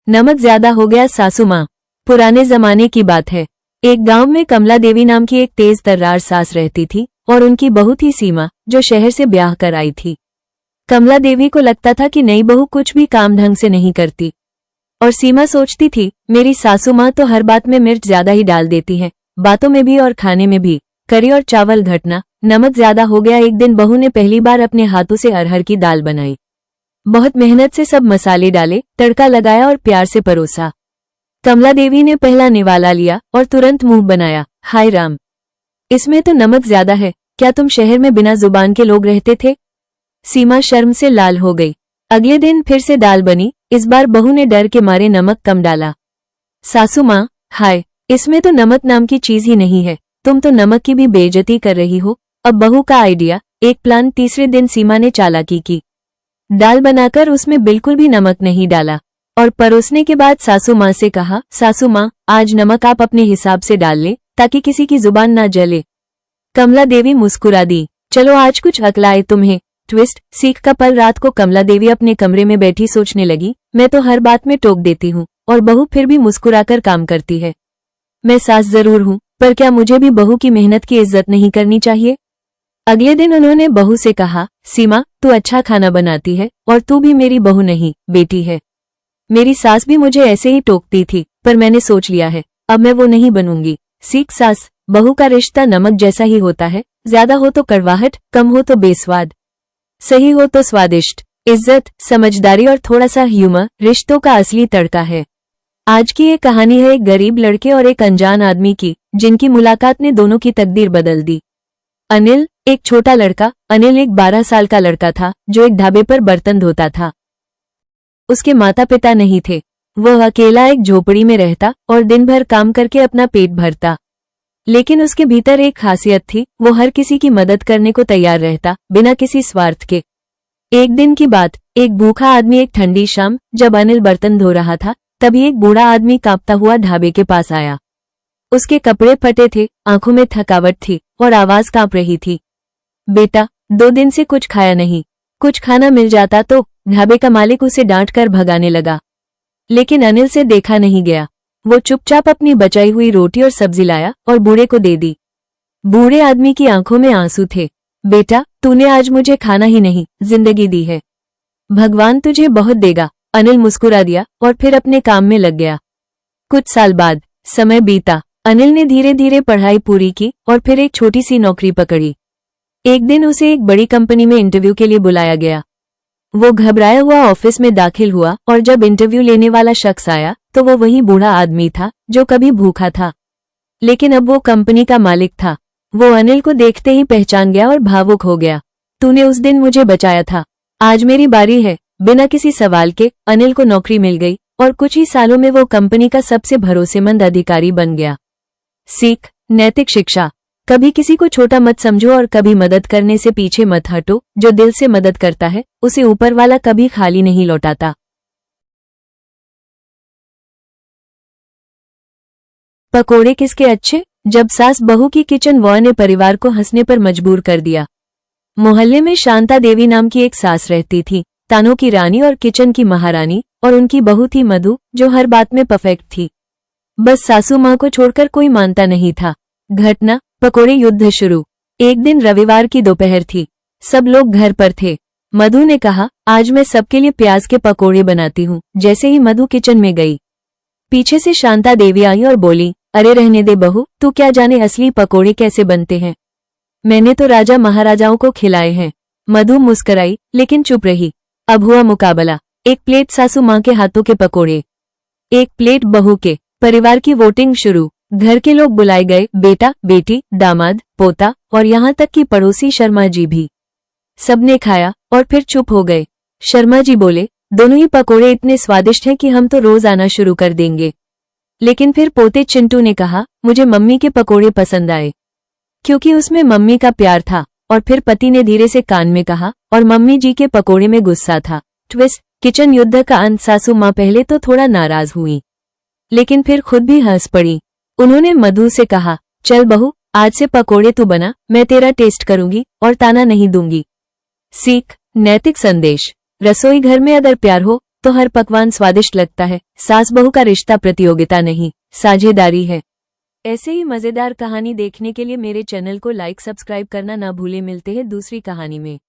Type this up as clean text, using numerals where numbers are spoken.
नमक ज्यादा हो गया सासू माँ। पुराने जमाने की बात है। एक गांव में कमला देवी नाम की एक तेज तर्रार सास रहती थी और उनकी बहू थी सीमा, जो शहर से ब्याह कर आई थी। कमला देवी को लगता था कि नई बहू कुछ भी काम ढंग से नहीं करती, और सीमा सोचती थी मेरी सासू माँ तो हर बात में मिर्च ज्यादा ही डाल देती है, बातों में भी और खाने में भी। करी और चावल घटना, नमक ज्यादा हो गया। एक दिन बहू ने पहली बार अपने हाथों से अरहर की दाल बनाई। बहुत मेहनत से सब मसाले डाले, तड़का लगाया और प्यार से परोसा। कमला देवी ने पहला निवाला लिया और तुरंत मुंह बनाया, हाय राम, इसमें तो नमक ज्यादा है। क्या तुम शहर में बिना जुबान के लोग रहते थे? सीमा शर्म से लाल हो गई। अगले दिन फिर से दाल बनी। इस बार बहू ने डर के मारे नमक कम डाला। सासू माँ, हाय, इसमें तो नमक नाम की चीज ही नहीं है, तुम तो नमक की भी बेइज्जती कर रही हो। अब बहू का आइडिया, एक प्लान। तीसरे दिन सीमा ने चालाकी की, दाल बनाकर उसमें बिल्कुल भी नमक नहीं डाला और परोसने के बाद सासू माँ से कहा, सासू माँ, आज नमक आप अपने हिसाब से डाल ले ताकि किसी की जुबान ना जले। कमला देवी मुस्कुरा दी, चलो आज कुछ अकल आए तुम्हें। ट्विस्ट, सीख का पल। रात को कमला देवी अपने कमरे में बैठी सोचने लगी, मैं तो हर बात में टोक देती हूँ और बहू फिर भी मुस्कुराकर काम करती है। मैं सास जरूर हूँ, पर क्या मुझे भी बहू की मेहनत की इज्जत नहीं करनी चाहिए? अगले दिन उन्होंने बहू से कहा, सीमा, तू अच्छा खाना बनाती है और तू भी मेरी बहू नहीं, बेटी है। मेरी सास भी मुझे ऐसे ही टोकती थी, पर मैंने सोच लिया है, अब मैं वो नहीं बनूंगी। सीख, सास बहू का रिश्ता नमक जैसा ही होता है, ज्यादा हो तो कड़वाहट, कम हो तो बेस्वाद, सही हो तो स्वादिष्ट। इज्जत, समझदारी और थोड़ा सा ह्यूमर रिश्तों का असली तड़का है। आज की ये कहानी है एक गरीब लड़के और एक अनजान आदमी की, जिनकी मुलाकात ने दोनों की तकदीर बदल दी। अनिल, एक छोटा लड़का। अनिल एक 12 साल का लड़का था जो एक ढाबे पर बर्तन धोता था। उसके माता पिता नहीं थे। वह अकेला एक झोपड़ी में रहता और दिन भर काम करके अपना पेट भरता। लेकिन उसके भीतर एक खासियत थी, वो हर किसी की मदद करने को तैयार रहता, बिना किसी स्वार्थ के। एक दिन की बात, एक भूखा आदमी एक ठंडी शाम जब अनिल बर्तन धो रहा था, तभी एक बूढ़ा आदमी कांपता हुआ ढाबे के पास आया। उसके कपड़े फटे थे, आंखों में थकावट थी और आवाज कांप रही थी। बेटा, 2 दिन से कुछ खाया नहीं, कुछ खाना मिल जाता तो। ढाबे का मालिक उसे डांट कर भगाने लगा, लेकिन अनिल से देखा नहीं गया। वो चुपचाप अपनी बचाई हुई रोटी और सब्जी लाया और बूढ़े को दे दी। बूढ़े आदमी की आंखों में आंसू थे। बेटा, तूने आज मुझे खाना ही नहीं, जिंदगी दी है। भगवान तुझे बहुत देगा। अनिल मुस्कुरा दिया और फिर अपने काम में लग गया। कुछ साल बाद समय बीता। अनिल ने धीरे धीरे पढ़ाई पूरी की और फिर एक छोटी सी नौकरी पकड़ी। एक दिन उसे एक बड़ी कंपनी में इंटरव्यू के लिए बुलाया गया। वो घबराया हुआ ऑफिस में दाखिल हुआ और जब इंटरव्यू लेने वाला शख्स आया तो वो वही बूढ़ा आदमी था जो कभी भूखा था, लेकिन अब वो कंपनी का मालिक था। वो अनिल को देखते ही पहचान गया और भावुक हो गया। तूने उस दिन मुझे बचाया था, आज मेरी बारी है। बिना किसी सवाल के अनिल को नौकरी मिल गई और कुछ ही सालों में वो कंपनी का सबसे भरोसेमंद अधिकारी बन गया। सीख, नैतिक शिक्षा। कभी किसी को छोटा मत समझो और कभी मदद करने से पीछे मत हटो। जो दिल से मदद करता है उसे ऊपर वाला कभी खाली नहीं लौटाता। पकोड़े किसके अच्छे? जब सास बहू की किचन वॉर ने परिवार को हंसने पर मजबूर कर दिया। मोहल्ले में शांता देवी नाम की एक सास रहती थी, तानों की रानी और किचन की महारानी, और उनकी बहू थी मधु, जो हर बात में परफेक्ट थी। बस सासू माँ को छोड़कर कोई मानता नहीं था। घटना, पकोड़े युद्ध शुरू। एक दिन रविवार की दोपहर थी, सब लोग घर पर थे। मधु ने कहा, आज मैं सबके लिए प्याज के पकोड़े बनाती हूँ। जैसे ही मधु किचन में गई, पीछे से शांता देवी आई और बोली, अरे रहने दे बहू, तू क्या जाने असली पकोड़े कैसे बनते हैं? मैंने तो राजा महाराजाओं को खिलाए हैं। मधु मुस्कराई लेकिन चुप रही। अब हुआ मुकाबला। एक प्लेट सासू माँ के हाथों के पकोड़े, एक प्लेट बहू के। परिवार की वोटिंग शुरू। घर के लोग बुलाए गए, बेटा, बेटी, दामाद, पोता और यहाँ तक कि पड़ोसी शर्मा जी भी। सबने खाया और फिर चुप हो गए। शर्मा जी बोले, दोनों ही पकोड़े इतने स्वादिष्ट हैं कि हम तो रोज आना शुरू कर देंगे। लेकिन फिर पोते चिंटू ने कहा, मुझे मम्मी के पकोड़े पसंद आए, क्योंकि उसमें मम्मी का प्यार था। और फिर पति ने धीरे से कान में कहा, और मम्मी जी के पकोड़े में गुस्सा था। ट्विस्ट, किचन युद्ध का अंत। सासू माँ पहले तो थोड़ा नाराज हुई, लेकिन फिर खुद भी हंस पड़ी। उन्होंने मधु से कहा, चल बहू, आज से पकोड़े तू बना, मैं तेरा टेस्ट करूंगी और ताना नहीं दूंगी। सीख, नैतिक संदेश। रसोई घर में अगर प्यार हो तो हर पकवान स्वादिष्ट लगता है। सास बहू का रिश्ता प्रतियोगिता नहीं, साझेदारी है। ऐसे ही मजेदार कहानी देखने के लिए मेरे चैनल को लाइक सब्सक्राइब करना ना भूलें। मिलते हैं दूसरी कहानी में।